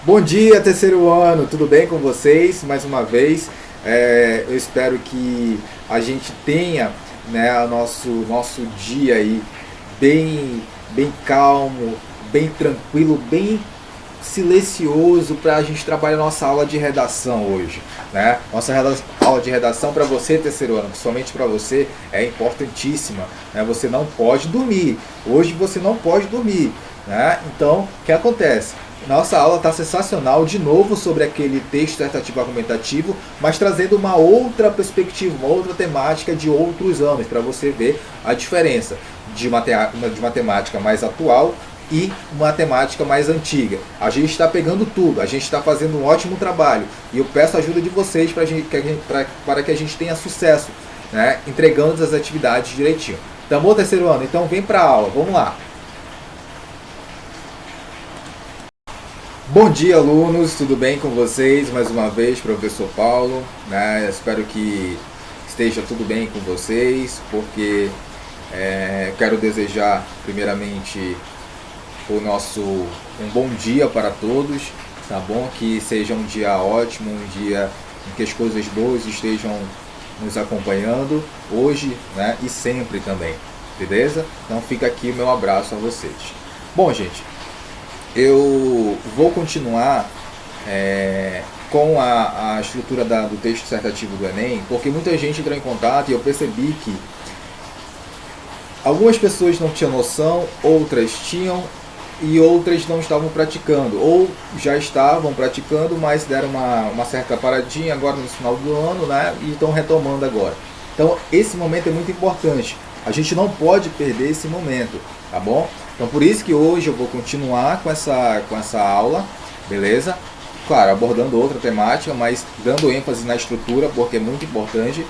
Bom dia, terceiro ano, tudo bem com vocês? Mais uma vez, eu espero que a gente tenha, né, o nosso dia aí bem calmo, bem tranquilo, bem silencioso para a gente trabalhar nossa aula de redação hoje, né? Aula de redação para você, terceiro ano, principalmente para você, é importantíssima, né? Você não pode dormir. Hoje você não pode dormir, né? Então, o que acontece? Nossa aula está sensacional, de novo sobre aquele texto dissertativo argumentativo, mas trazendo uma outra perspectiva, uma outra temática de outros anos, para você ver a diferença de matemática mais atual e matemática mais antiga. A gente está pegando tudo, a gente está fazendo um ótimo trabalho e eu peço a ajuda de vocês para que a gente tenha sucesso, né, entregando as atividades direitinho. Tá bom, terceiro ano? Então vem para a aula, vamos lá. Bom dia, alunos, tudo bem com vocês? Mais uma vez, professor Paulo, né? Espero que esteja tudo bem com vocês, porque quero desejar primeiramente um bom dia para todos, tá bom? Que seja um dia ótimo, um dia em que as coisas boas estejam nos acompanhando hoje, né? E sempre também, beleza? Então fica aqui o meu abraço a vocês. Bom, gente, eu vou continuar com a estrutura do texto dissertativo do Enem, porque muita gente entrou em contato e eu percebi que algumas pessoas não tinham noção, outras tinham e outras não estavam praticando, ou já estavam praticando, mas deram uma certa paradinha agora no final do ano, né? E estão retomando agora. Então esse momento é muito importante, a gente não pode perder esse momento, tá bom? Então por isso que hoje eu vou continuar com essa aula, beleza? Claro, abordando outra temática, mas dando ênfase na estrutura, porque é muito importante,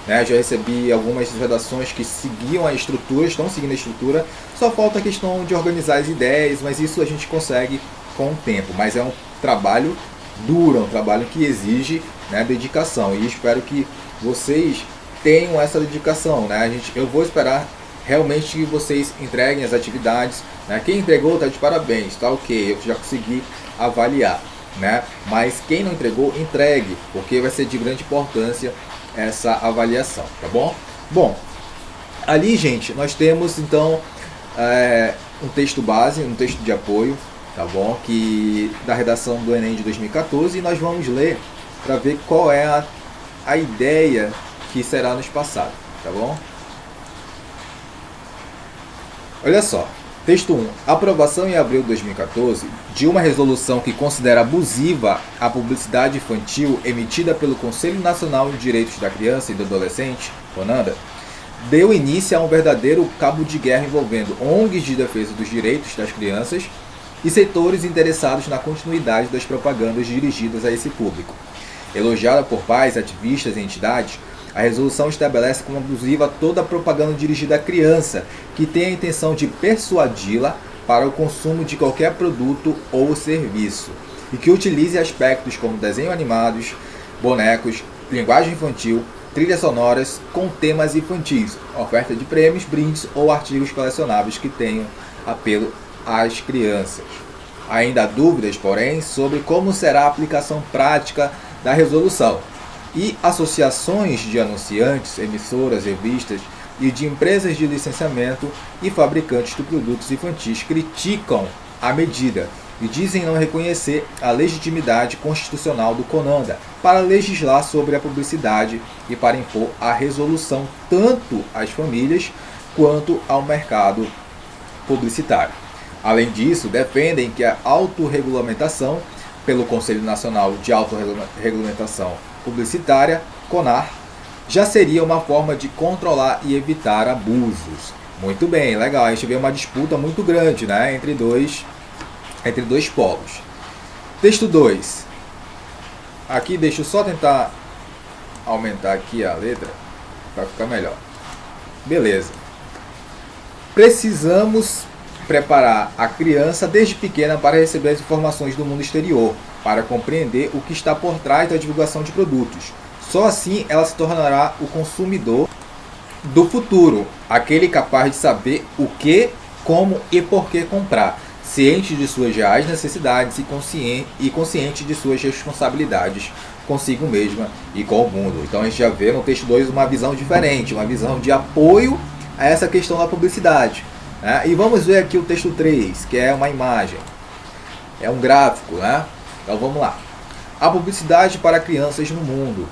né? Já recebi algumas redações que seguiam a estrutura, estão seguindo a estrutura, só falta a questão de organizar as ideias, mas isso a gente consegue com o tempo. Mas é um trabalho duro, é um trabalho que exige, né, dedicação, e espero que vocês tenham essa dedicação, né? Eu vou esperar realmente que vocês entreguem as atividades, né? Quem entregou está de parabéns, tá ok, eu já consegui avaliar, né? Mas quem não entregou, entregue, porque vai ser de grande importância essa avaliação, tá bom? Bom, ali, gente, nós temos então um texto base, um texto de apoio, tá bom? Que da redação do Enem de 2014, e nós vamos ler para ver qual é a ideia que será nos passado, tá bom? Olha só, texto 1. Aprovação em abril de 2014 de uma resolução que considera abusiva a publicidade infantil emitida pelo Conselho Nacional de Direitos da Criança e do Adolescente, CONADA, deu início a um verdadeiro cabo de guerra envolvendo ONGs de defesa dos direitos das crianças e setores interessados na continuidade das propagandas dirigidas a esse público. Elogiada por pais, ativistas e entidades, a resolução estabelece como abusiva toda a propaganda dirigida à criança que tem a intenção de persuadi-la para o consumo de qualquer produto ou serviço e que utilize aspectos como desenhos animados, bonecos, linguagem infantil, trilhas sonoras com temas infantis, oferta de prêmios, brindes ou artigos colecionáveis que tenham apelo às crianças. Ainda há dúvidas, porém, sobre como será a aplicação prática da resolução. E associações de anunciantes, emissoras, revistas e de empresas de licenciamento e fabricantes de produtos infantis criticam a medida e dizem não reconhecer a legitimidade constitucional do CONADA para legislar sobre a publicidade e para impor a resolução tanto às famílias quanto ao mercado publicitário. Além disso, defendem que a autorregulamentação pelo Conselho Nacional de Autorregulamentação Publicitária, CONAR, já seria uma forma de controlar e evitar abusos. Muito bem, legal. A gente vê uma disputa muito grande, né, entre dois polos. Texto 2. Aqui deixa eu só tentar aumentar aqui a letra para ficar melhor. Beleza. Precisamos preparar a criança desde pequena para receber as informações do mundo exterior, para compreender o que está por trás da divulgação de produtos. Só assim ela se tornará o consumidor do futuro, aquele capaz de saber o que, como e por que comprar, ciente de suas reais necessidades e consciente de suas responsabilidades consigo mesma e com o mundo. Então a gente já vê no texto 2 uma visão diferente, uma visão de apoio a essa questão da publicidade, né? E vamos ver aqui o texto 3, que é uma imagem, é um gráfico, né? Então vamos lá. A publicidade para crianças no mundo.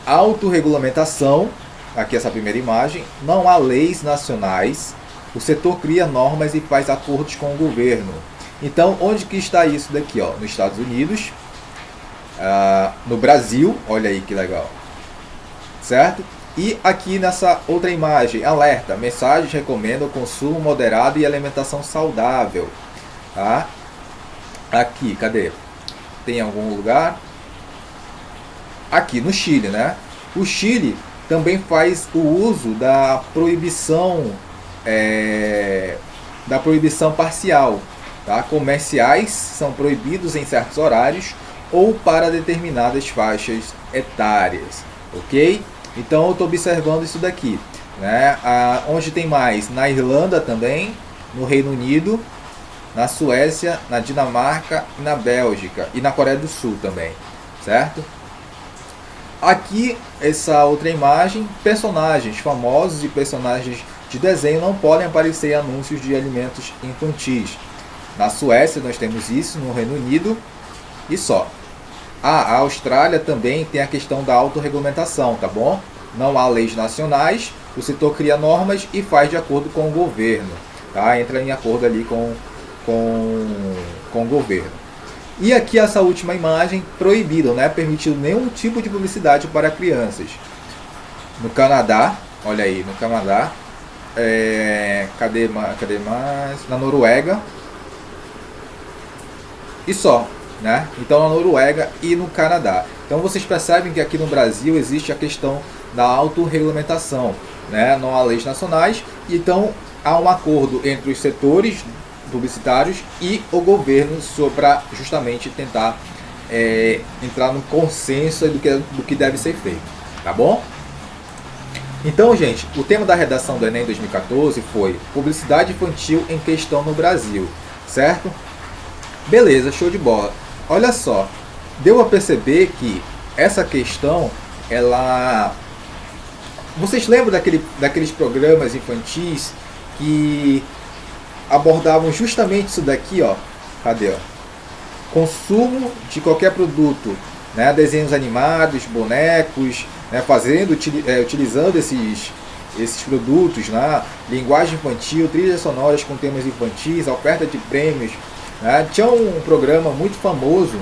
Autorregulamentação, aqui essa primeira imagem, não há leis nacionais, o setor cria normas e faz acordos com o governo. Então, onde que está isso daqui? Ó? Nos Estados Unidos, no Brasil, olha aí que legal, certo? E aqui nessa outra imagem, alerta, mensagens recomendam consumo moderado e alimentação saudável, tá? Aqui, cadê? Tem algum lugar? Aqui no Chile, né? O Chile também faz o uso da proibição parcial, tá? Comerciais são proibidos em certos horários ou para determinadas faixas etárias, ok? Então eu estou observando isso daqui, né? Onde tem mais? Na Irlanda também, no Reino Unido, na Suécia, na Dinamarca, na Bélgica e na Coreia do Sul também, certo? Aqui, essa outra imagem, personagens famosos e personagens de desenho não podem aparecer em anúncios de alimentos infantis. Na Suécia nós temos isso, no Reino Unido e só. A Austrália também tem a questão da autorregulamentação, tá bom? Não há leis nacionais, o setor cria normas e faz de acordo com o governo, tá? Entra em acordo ali com o governo. E aqui essa última imagem, proibido, né? Permitido nenhum tipo de publicidade para crianças. No Canadá, olha aí, no Canadá, cadê mais? Na Noruega e só, né? Então na Noruega e no Canadá. Então vocês percebem que aqui no Brasil existe a questão da autorregulamentação, né? Não há leis nacionais, então há um acordo entre os setores publicitários e o governo para justamente tentar entrar no consenso do que deve ser feito, tá bom? Então, gente, o tema da redação do Enem 2014 foi publicidade infantil em questão no Brasil, certo? Beleza, show de bola. Olha só, deu a perceber que essa questão, vocês lembram daqueles programas infantis que abordavam justamente isso daqui, ó? Cadê, ó? Consumo de qualquer produto, né? Desenhos animados, bonecos, né? Utilizando esses produtos, né? Linguagem infantil, trilhas sonoras com temas infantis, oferta de prêmios, né? Tinha um programa muito famoso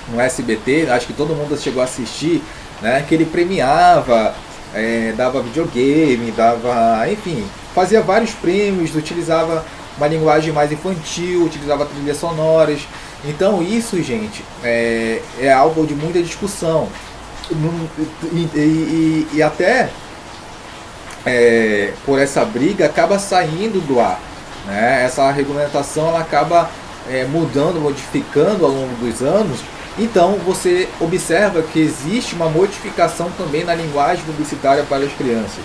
no SBT, acho que todo mundo chegou a assistir, né? Que ele premiava, dava videogame, enfim, fazia vários prêmios, utilizava uma linguagem mais infantil, utilizava trilhas sonoras. Então isso, gente, é algo de muita discussão. E até por essa briga acaba saindo do ar, né? Essa regulamentação ela acaba mudando, modificando ao longo dos anos. Então você observa que existe uma modificação também na linguagem publicitária para as crianças.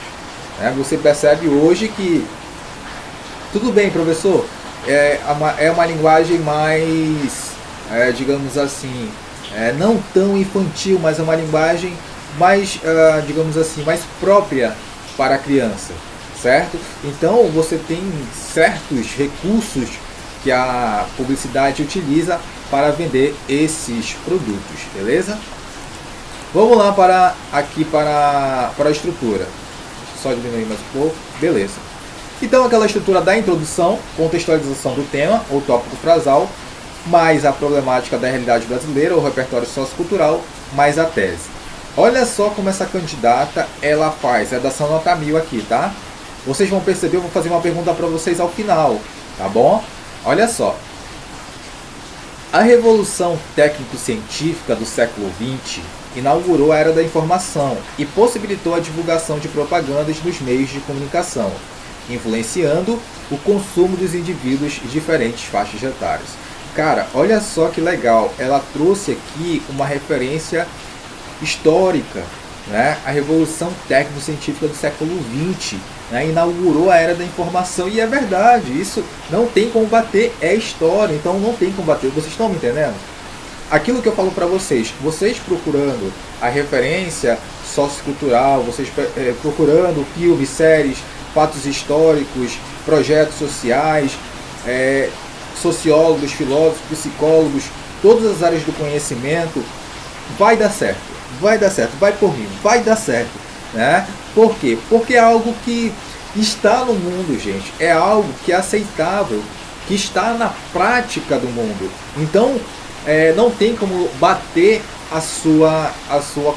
Você percebe hoje que, tudo bem, professor, é uma linguagem mais, digamos assim, não tão infantil, mas é uma linguagem mais, digamos assim, mais própria para a criança, certo? Então você tem certos recursos que a publicidade utiliza para vender esses produtos, beleza? Vamos lá para a estrutura. Só diminuir mais um pouco, beleza. Então aquela estrutura da introdução, contextualização do tema, ou tópico frasal, mais a problemática da realidade brasileira, ou repertório sociocultural, mais a tese. Olha só como essa candidata, ela faz redação nota 1000 aqui, tá? Vocês vão perceber, eu vou fazer uma pergunta para vocês ao final, tá bom? Olha só. A revolução técnico-científica do século XX inaugurou a era da informação e possibilitou a divulgação de propagandas nos meios de comunicação, influenciando o consumo dos indivíduos em diferentes faixas etárias. Cara, olha só que legal, ela trouxe aqui uma referência histórica, né, a revolução técnico-científica do século XX, né, inaugurou a era da informação, e é verdade, isso não tem como bater, é história, então não tem como bater, vocês estão me entendendo? Aquilo que eu falo para vocês, vocês procurando a referência sociocultural, vocês procurando filmes, séries, fatos históricos, projetos sociais, sociólogos, filósofos, psicólogos, todas as áreas do conhecimento, vai dar certo, vai por mim, vai dar certo, né? Por quê? Porque é algo que está no mundo, gente, é algo que é aceitável, que está na prática do mundo, então não tem como bater a sua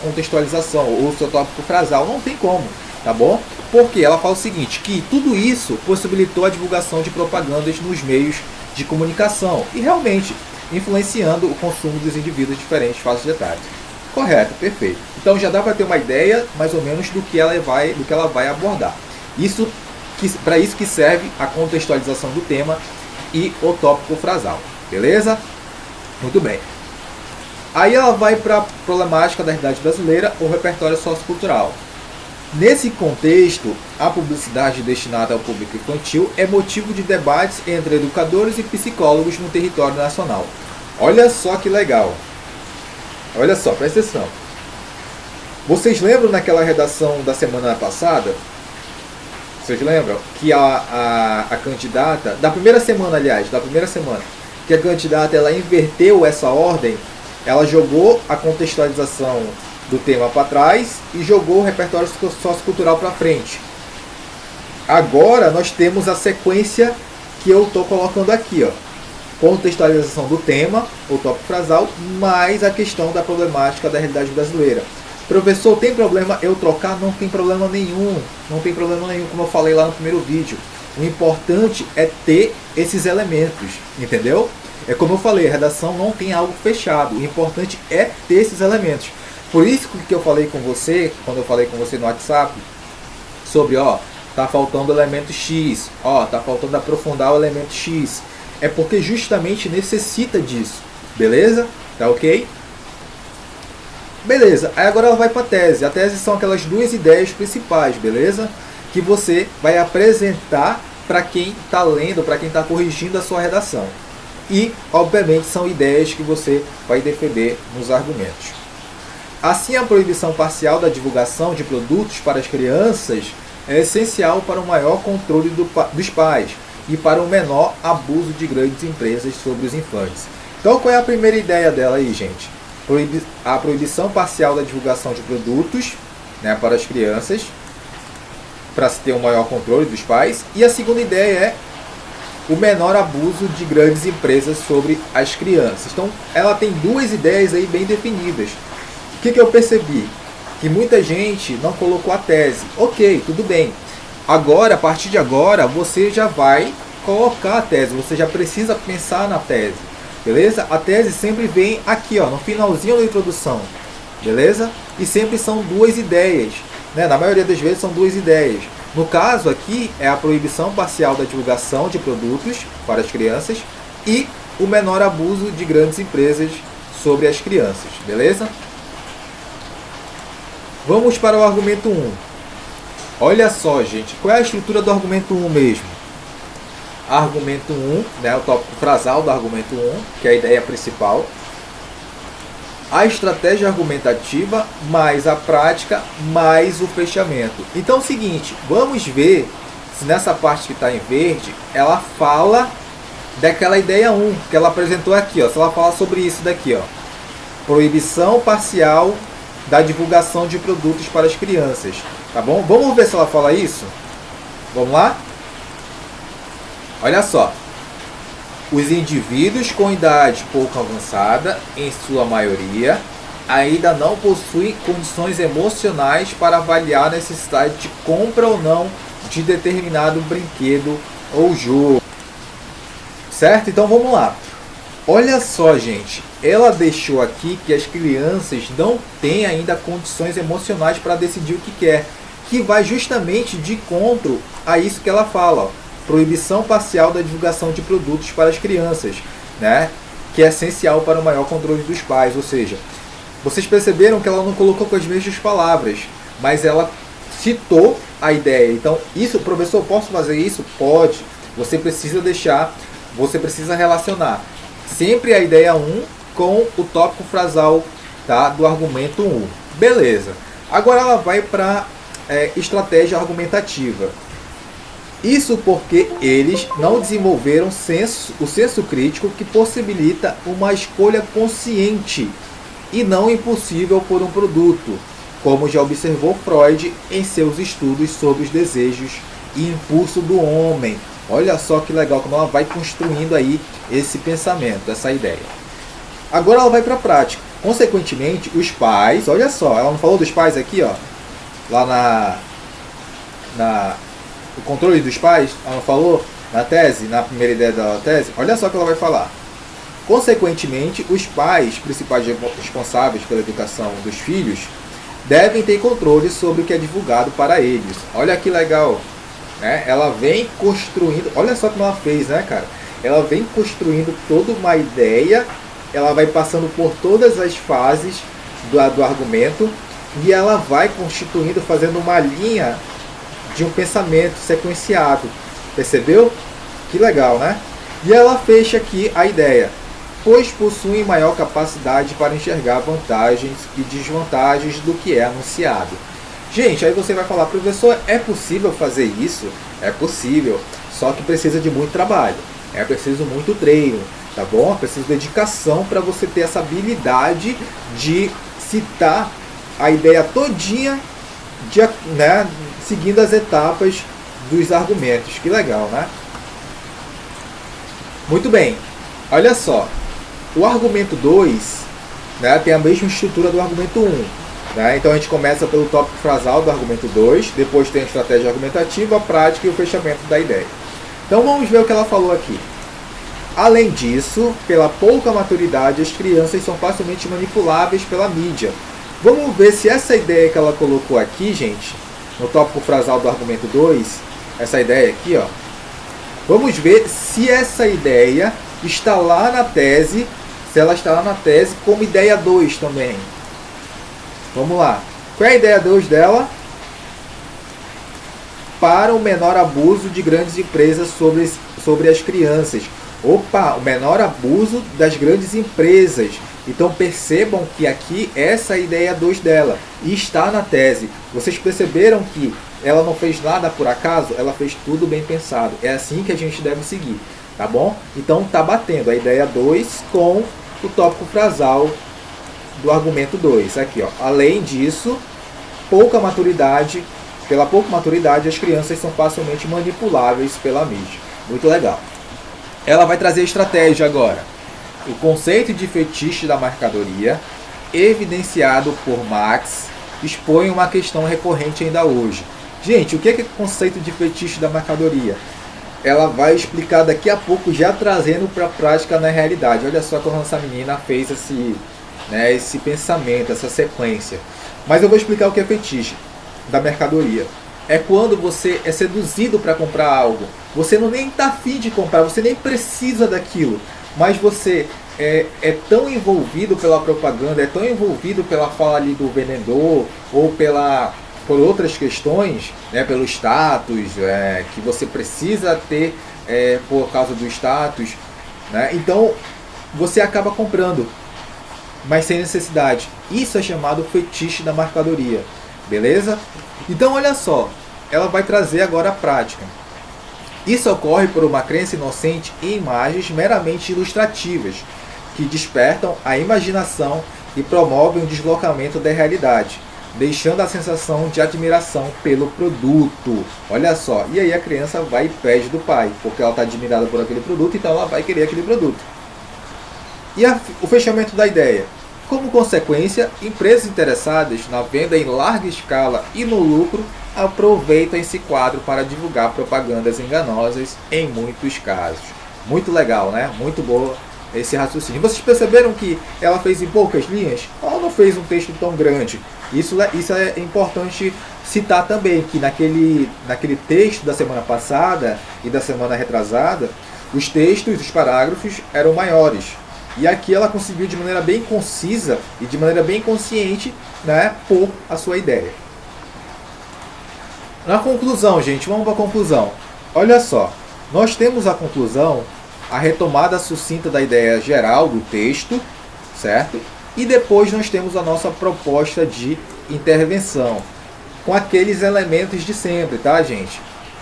contextualização ou o seu tópico frasal, não tem como, tá bom? Porque ela fala o seguinte, que tudo isso possibilitou a divulgação de propagandas nos meios de comunicação e realmente influenciando o consumo dos indivíduos de diferentes fases etárias. Correto, perfeito. Então já dá para ter uma ideia mais ou menos do que ela vai abordar. Para isso que serve a contextualização do tema e o tópico frasal, beleza? Muito bem. Aí ela vai para a problemática da realidade brasileira ou repertório sociocultural. Nesse contexto, a publicidade destinada ao público infantil é motivo de debates entre educadores e psicólogos no território nacional. Olha só que legal. Olha só, presta atenção. Vocês lembram naquela redação da semana passada? Vocês lembram que a candidata, da primeira semana, que a candidata ela inverteu essa ordem, ela jogou a contextualização do tema para trás e jogou o repertório sociocultural para frente. Agora nós temos a sequência que eu estou colocando aqui, ó. Contextualização do tema, o tópico frasal, mais a questão da problemática da realidade brasileira. Professor, tem problema eu trocar? Não tem problema nenhum. Não tem problema nenhum, como eu falei lá no primeiro vídeo. O importante é ter esses elementos, entendeu? É como eu falei, a redação não tem algo fechado. O importante é ter esses elementos. Por isso que eu falei com você, quando eu falei com você no WhatsApp, sobre, tá faltando o elemento X, tá faltando aprofundar o elemento X. É porque justamente necessita disso, beleza? Tá ok? Beleza, aí agora ela vai para a tese. A tese são aquelas duas ideias principais, beleza? Que você vai apresentar para quem está lendo, para quem está corrigindo a sua redação. E, obviamente, são ideias que você vai defender nos argumentos. Assim, a proibição parcial da divulgação de produtos para as crianças é essencial para o maior controle dos pais e para o menor abuso de grandes empresas sobre os infantes. Então, qual é a primeira ideia dela aí, gente? A proibição parcial da divulgação de produtos, né, para as crianças, para se ter um maior controle dos pais. E a segunda ideia é o menor abuso de grandes empresas sobre as crianças. Então, ela tem duas ideias aí bem definidas. O que eu percebi? Que muita gente não colocou a tese. Ok, tudo bem. Agora, a partir de agora, você já vai colocar a tese. Você já precisa pensar na tese. Beleza? A tese sempre vem aqui, no finalzinho da introdução. Beleza? E sempre são duas ideias. Né? Na maioria das vezes são duas ideias. No caso aqui é a proibição parcial da divulgação de produtos para as crianças e o menor abuso de grandes empresas sobre as crianças, beleza? Vamos para o argumento 1. Olha só, gente, qual é a estrutura do argumento 1 mesmo? Argumento 1, né, o tópico frasal do argumento 1, que é a ideia principal. A estratégia argumentativa, mais a prática, mais o fechamento. Então é o seguinte, vamos ver se nessa parte que está em verde, ela fala daquela ideia 1, que ela apresentou aqui. Se ela fala sobre isso daqui. Proibição parcial da divulgação de produtos para as crianças. Tá bom? Vamos ver se ela fala isso? Vamos lá? Olha só. Os indivíduos com idade pouco avançada, em sua maioria, ainda não possuem condições emocionais para avaliar a necessidade de compra ou não de determinado brinquedo ou jogo. Certo? Então vamos lá. Olha só, gente. Ela deixou aqui que as crianças não têm ainda condições emocionais para decidir o que quer. Que vai justamente de encontro a isso que ela fala. Proibição parcial da divulgação de produtos para as crianças, né? Que é essencial para o maior controle dos pais. Ou seja, Vocês perceberam que ela não colocou com as mesmas palavras, mas ela citou a ideia. Então, isso, professor, posso fazer isso? Pode. Você precisa relacionar sempre a ideia 1 com o tópico frasal, tá, do argumento 1. Beleza. Agora ela vai para estratégia argumentativa. Isso porque eles não desenvolveram o senso crítico que possibilita uma escolha consciente e não impossível por um produto, como já observou Freud em seus estudos sobre os desejos e impulso do homem. Olha só que legal como ela vai construindo aí esse pensamento, essa ideia. Agora ela vai para a prática. Consequentemente, os pais, olha só, ela não falou dos pais aqui, ó, lá o controle dos pais, ela não falou na tese, na primeira ideia da tese, olha só o que ela vai falar. Consequentemente, os pais, principais responsáveis pela educação dos filhos, devem ter controle sobre o que é divulgado para eles. Olha que legal, né? Ela vem construindo, olha só como ela fez, né, cara? Ela vem construindo toda uma ideia, ela vai passando por todas as fases do argumento e ela vai constituindo, fazendo uma linha de um pensamento sequenciado. Percebeu? Que legal, né? E ela fecha aqui a ideia. Pois possuem maior capacidade para enxergar vantagens e desvantagens do que é anunciado. Gente, aí você vai falar, professor, é possível fazer isso? É possível, só que precisa de muito trabalho. É preciso muito treino, tá bom? É preciso dedicação para você ter essa habilidade de citar a ideia todinha, né, seguindo as etapas dos argumentos. Que legal, né? Muito bem, olha só. O argumento 2, né, tem a mesma estrutura do argumento 1. Né? Então a gente começa pelo tópico frasal do argumento 2, depois tem a estratégia argumentativa, a prática e o fechamento da ideia. Então vamos ver o que ela falou aqui. Além disso, pela pouca maturidade, as crianças são facilmente manipuláveis pela mídia. Vamos ver se essa ideia que ela colocou aqui, gente, no tópico frasal do argumento 2, essa ideia aqui, ó. Vamos ver se essa ideia está lá na tese, se ela está lá na tese como ideia 2 também. Vamos lá. Qual é a ideia 2 dela? Para o menor abuso de grandes empresas sobre as crianças. Opa, o menor abuso das grandes empresas. Então percebam que aqui essa é a ideia 2 dela. E está na tese. Vocês perceberam que ela não fez nada por acaso? Ela fez tudo bem pensado. É assim que a gente deve seguir. Tá bom? Então tá batendo a ideia 2 com o tópico frasal do argumento 2. Aqui, ó. Além disso, pela pouca maturidade, as crianças são facilmente manipuláveis pela mídia. Muito legal. Ela vai trazer estratégia agora. O conceito de fetiche da mercadoria, evidenciado por Marx, expõe uma questão recorrente ainda hoje. Gente, o que é conceito de fetiche da mercadoria? Ela vai explicar daqui a pouco, já trazendo para a prática na realidade. Olha só como essa menina fez esse pensamento, essa sequência. Mas eu vou explicar o que é fetiche da mercadoria. É quando você é seduzido para comprar algo. Você não nem está afim de comprar, você nem precisa daquilo. Mas você é tão envolvido pela propaganda, é tão envolvido pela fala ali do vendedor, ou por outras questões, né, pelo status, que você precisa ter por causa do status, né? Então você acaba comprando, mas sem necessidade. Isso é chamado fetiche da mercadoria, beleza? Então olha só, ela vai trazer agora a prática. Isso ocorre por uma crença inocente em imagens meramente ilustrativas, que despertam a imaginação e promovem o deslocamento da realidade, deixando a sensação de admiração pelo produto. Olha só, e aí a criança vai e pede do pai, porque ela está admirada por aquele produto, então ela vai querer aquele produto. E o fechamento da ideia. Como consequência, empresas interessadas na venda em larga escala e no lucro aproveitam esse quadro para divulgar propagandas enganosas em muitos casos. Muito legal, né? Muito boa esse raciocínio. Vocês perceberam que ela fez em poucas linhas? Ela não fez um texto tão grande. Isso é importante citar também, que naquele texto da semana passada e da semana retrasada, os textos, os parágrafos eram maiores. E aqui ela conseguiu de maneira bem concisa e de maneira bem consciente, né, pôr a sua ideia. Na conclusão, gente, vamos para a conclusão. Olha só, nós temos a conclusão, a retomada sucinta da ideia geral do texto, certo? E depois nós temos a nossa proposta de intervenção, com aqueles elementos de sempre, tá, gente?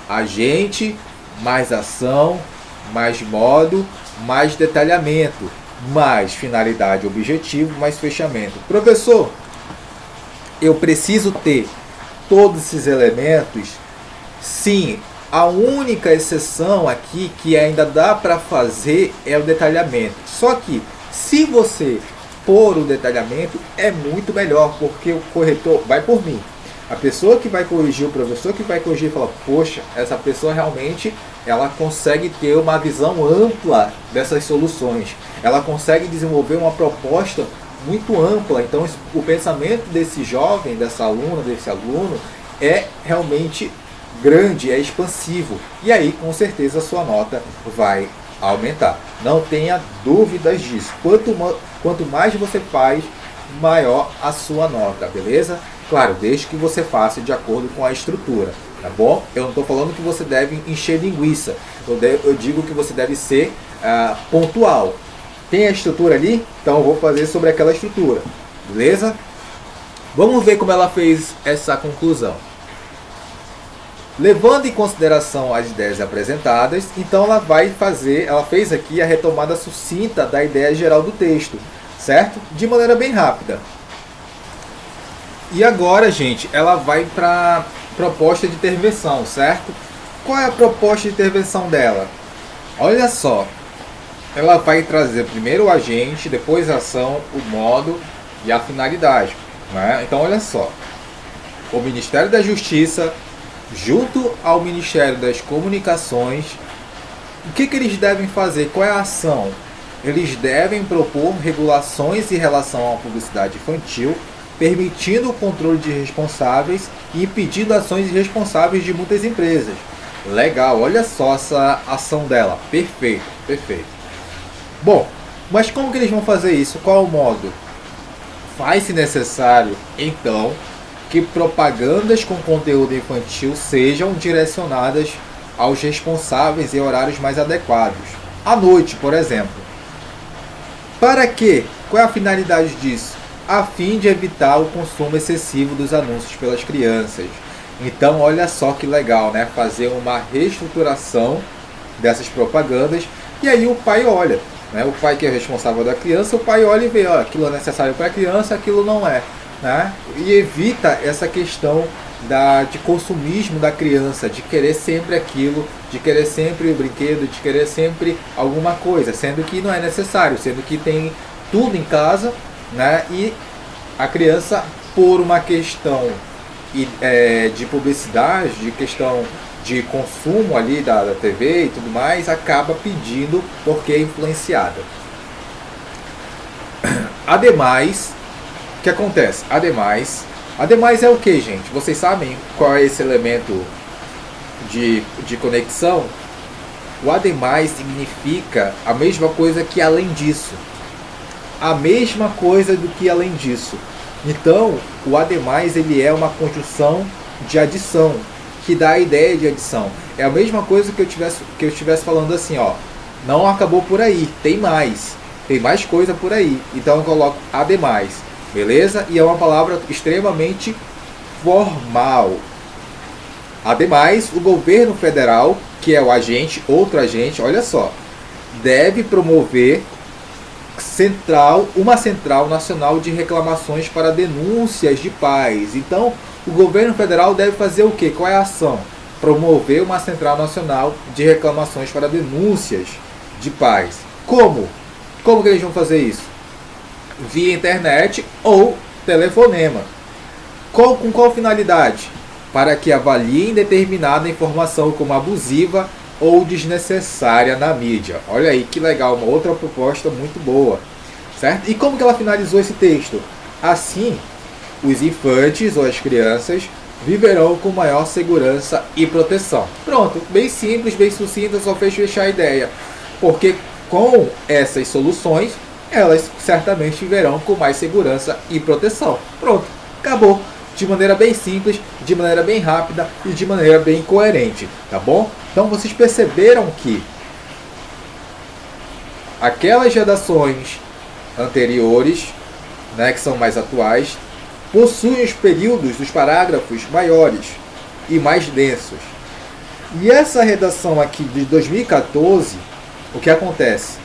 Agente, mais ação, mais modo, mais detalhamento, mais finalidade, objetivo, mais fechamento. Professor, eu preciso ter todos esses elementos? Sim, a única exceção aqui que ainda dá para fazer é o detalhamento. Só que se você pôr o detalhamento é muito melhor, porque o corretor vai por mim. A pessoa que vai corrigir, o professor que vai corrigir, fala: poxa, essa pessoa realmente ela consegue ter uma visão ampla dessas soluções. Ela consegue desenvolver uma proposta muito ampla. Então o pensamento desse jovem, dessa aluna, desse aluno é realmente grande, é expansivo. E aí com certeza a sua nota vai aumentar. Não tenha dúvidas disso. Quanto mais você faz, maior a sua nota, beleza? Claro, desde que você faça de acordo com a estrutura, tá bom? Eu não estou falando que você deve encher linguiça. Eu digo que você deve ser pontual. Tem a estrutura ali? Então eu vou fazer sobre aquela estrutura, beleza? Vamos ver como ela fez essa conclusão. Levando em consideração as ideias apresentadas, então ela fez aqui a retomada sucinta da ideia geral do texto, certo? De maneira bem rápida. E agora, gente, ela vai para proposta de intervenção, certo? Qual é a proposta de intervenção dela? Olha só, ela vai trazer primeiro o agente, depois a ação, o modo e a finalidade, né? Então, olha só, o Ministério da Justiça, junto ao Ministério das Comunicações, o que eles devem fazer? Qual é a ação? Eles devem propor regulações em relação à publicidade infantil, permitindo o controle de responsáveis e impedindo ações irresponsáveis de muitas empresas. Legal, olha só essa ação dela. Perfeito, perfeito. Bom, mas como que eles vão fazer isso? Qual o modo? Faz-se necessário, então, que propagandas com conteúdo infantil sejam direcionadas aos responsáveis em horários mais adequados. À noite, por exemplo. Para quê? Qual é a finalidade disso? A fim de evitar o consumo excessivo dos anúncios pelas crianças. Então, olha só que legal, né? Fazer uma reestruturação dessas propagandas. E aí o pai olha, né? O pai que é responsável da criança, o pai olha e vê, ó, aquilo é necessário para a criança, aquilo não é, né? E evita essa questão de consumismo da criança, de querer sempre aquilo, de querer sempre o brinquedo, de querer sempre alguma coisa, sendo que não é necessário, sendo que tem tudo em casa, né? E a criança, por uma questão de publicidade, de questão de consumo ali da TV e tudo mais, acaba pedindo porque é influenciada. Ademais, o que acontece? Ademais é o que, gente? Vocês sabem qual é esse elemento de conexão? O ademais significa a mesma coisa que além disso. A mesma coisa do que além disso. Então, o ademais ele é uma conjunção de adição, que dá a ideia de adição. É a mesma coisa que eu estivesse falando assim, ó, não acabou por aí, tem mais coisa por aí. Então eu coloco ademais, beleza? E é uma palavra extremamente formal. Ademais, o governo federal, que é o agente, outro agente, olha só, deve promover uma central nacional de reclamações para denúncias de pais. Então, o governo federal deve fazer o quê? Qual é a ação? Promover uma central nacional de reclamações para denúncias de pais. Como? Como que eles vão fazer isso? Via internet ou telefonema. Com qual finalidade? Para que avaliem determinada informação como abusiva ou desnecessária na mídia. Olha aí que legal, uma outra proposta muito boa, certo? E como que ela finalizou esse texto? Assim, os infantes ou as crianças viverão com maior segurança e proteção. Pronto, bem simples, bem sucinta, só fez fechar a ideia. Porque com essas soluções, elas certamente verão com mais segurança e proteção. Pronto, acabou. De maneira bem simples, de maneira bem rápida e de maneira bem coerente, tá bom? Então vocês perceberam que aquelas redações anteriores, né, que são mais atuais, possuem os períodos dos parágrafos maiores e mais densos. E essa redação aqui de 2014, o que acontece?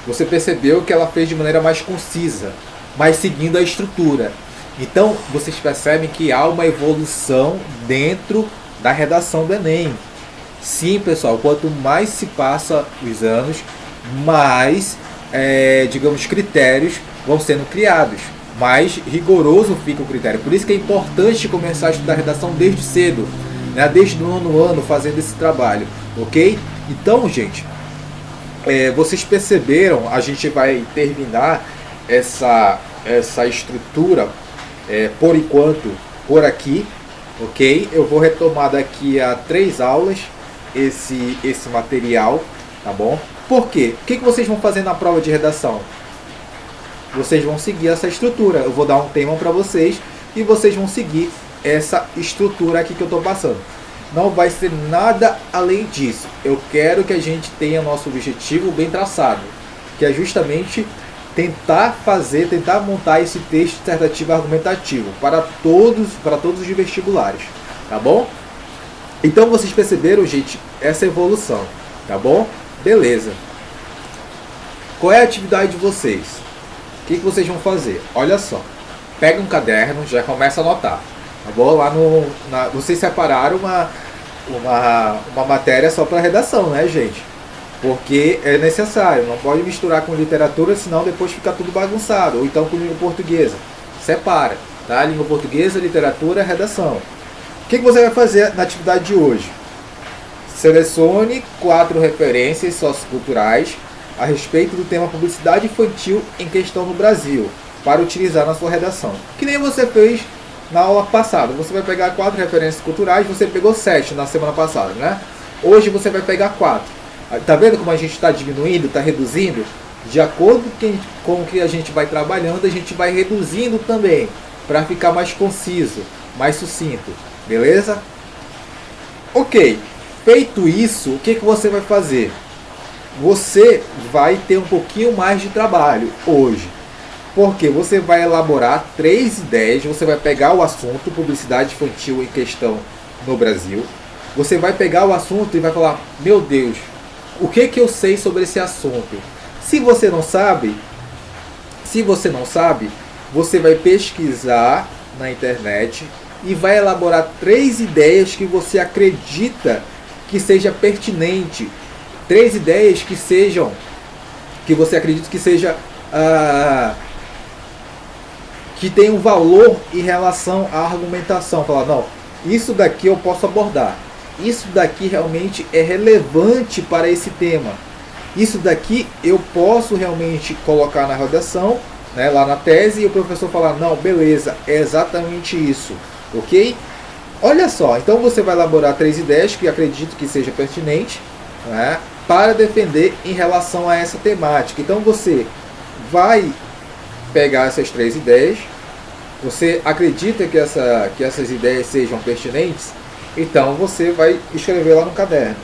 Você percebeu que ela fez de maneira mais concisa, mas seguindo a estrutura. Então, vocês percebem que há uma evolução dentro da redação do Enem. Sim, pessoal, quanto mais se passa os anos, mais, digamos, critérios vão sendo criados. Mais rigoroso fica o critério. Por isso que é importante começar a estudar redação desde cedo, né? Desde o nono ano, fazendo esse trabalho, ok? Então, gente, vocês perceberam, a gente vai terminar essa estrutura, por enquanto, por aqui, ok? Eu vou retomar daqui a 3 aulas esse material, tá bom? Por quê? O que vocês vão fazer na prova de redação? Vocês vão seguir essa estrutura. Eu vou dar um tema para vocês e vocês vão seguir essa estrutura aqui que eu estou passando. Não vai ser nada além disso. Eu quero que a gente tenha nosso objetivo bem traçado, que é justamente tentar montar esse texto dissertativo argumentativo para todos os vestibulares, tá bom? Então vocês perceberam, gente, essa evolução, tá bom? Beleza. Qual é a atividade de vocês? O que vocês vão fazer? Olha só, pega um caderno, já começa a anotar, tá bom? Vocês separaram uma matéria só para redação, né, gente? Porque é necessário, não pode misturar com literatura, senão depois fica tudo bagunçado. Ou então com língua portuguesa. Separa, tá? Língua portuguesa, literatura, redação. O que você vai fazer na atividade de hoje? Selecione 4 referências socioculturais a respeito do tema publicidade infantil em questão no Brasil, para utilizar na sua redação. Que nem você fez na aula passada. Você vai pegar 4 referências culturais, você pegou 7 na semana passada, né? Hoje você vai pegar 4. Tá vendo como a gente está diminuindo, está reduzindo? De acordo com o que a gente vai trabalhando, a gente vai reduzindo também, para ficar mais conciso, mais sucinto. Beleza? Ok. Feito isso, o que você vai fazer? Você vai ter um pouquinho mais de trabalho hoje. Porque você vai elaborar 3 ideias, você vai pegar o assunto publicidade infantil em questão no Brasil. Você vai pegar o assunto e vai falar, meu Deus, o que eu sei sobre esse assunto? Se você não sabe, você vai pesquisar na internet e vai elaborar 3 ideias que você acredita que seja pertinente. 3 ideias que você acredita que seja que tem um valor em relação à argumentação. Falar, não, isso daqui eu posso abordar. Isso daqui realmente é relevante para esse tema. Isso daqui eu posso realmente colocar na redação, né, lá na tese, e o professor falar, não, beleza, é exatamente isso, ok? Olha só, então você vai elaborar 3 ideias que acredito que seja pertinente, né, para defender em relação a essa temática. Então você vai pegar essas 3 ideias, você acredita que essas ideias sejam pertinentes, então você vai escrever lá no caderno.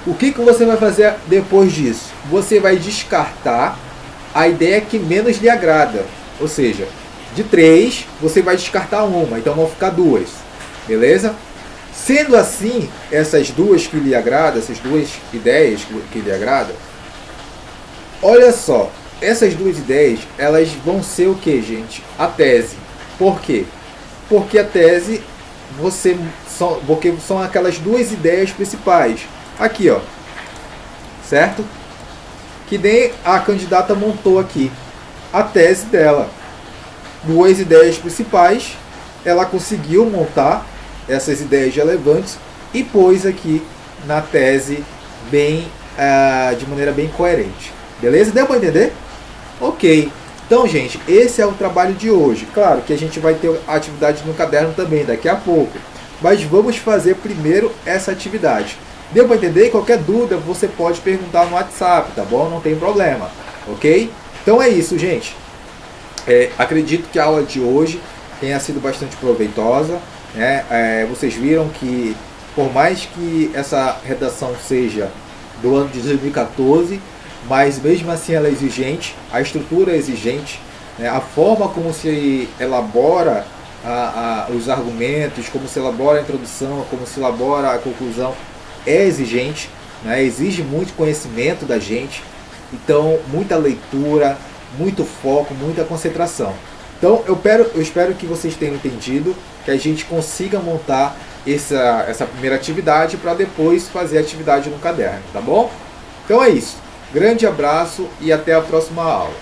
O que você vai fazer depois disso? Você vai descartar a ideia que menos lhe agrada. Ou seja, de 3, você vai descartar uma, então vão ficar 2. Beleza? Sendo assim, essas 2 que lhe agradam, essas 2 ideias que lhe agradam, olha só, essas 2 ideias, elas vão ser o que, gente? A tese. Por quê? Porque a tese, porque são aquelas 2 ideias principais. Aqui, ó. Certo? Que nem a candidata montou aqui a tese dela. 2 ideias principais, ela conseguiu montar essas ideias relevantes e pôs aqui na tese de maneira bem coerente. Beleza? Deu para entender? Ok. Então, gente, esse é o trabalho de hoje. Claro que a gente vai ter atividade no caderno também daqui a pouco. Mas vamos fazer primeiro essa atividade. Deu para entender? Qualquer dúvida você pode perguntar no WhatsApp, tá bom? Não tem problema, ok? Então é isso, gente. Acredito que a aula de hoje tenha sido bastante proveitosa, né? Vocês viram que, por mais que essa redação seja do ano de 2014, mas mesmo assim ela é exigente, a estrutura é exigente, né? A forma como se elabora os argumentos, como se elabora a introdução, como se elabora a conclusão, é exigente, né? Exige muito conhecimento da gente, então muita leitura, muito foco, muita concentração. Então eu espero que vocês tenham entendido, que a gente consiga montar essa primeira atividade para depois fazer a atividade no caderno, tá bom? Então é isso. Grande abraço e até a próxima aula.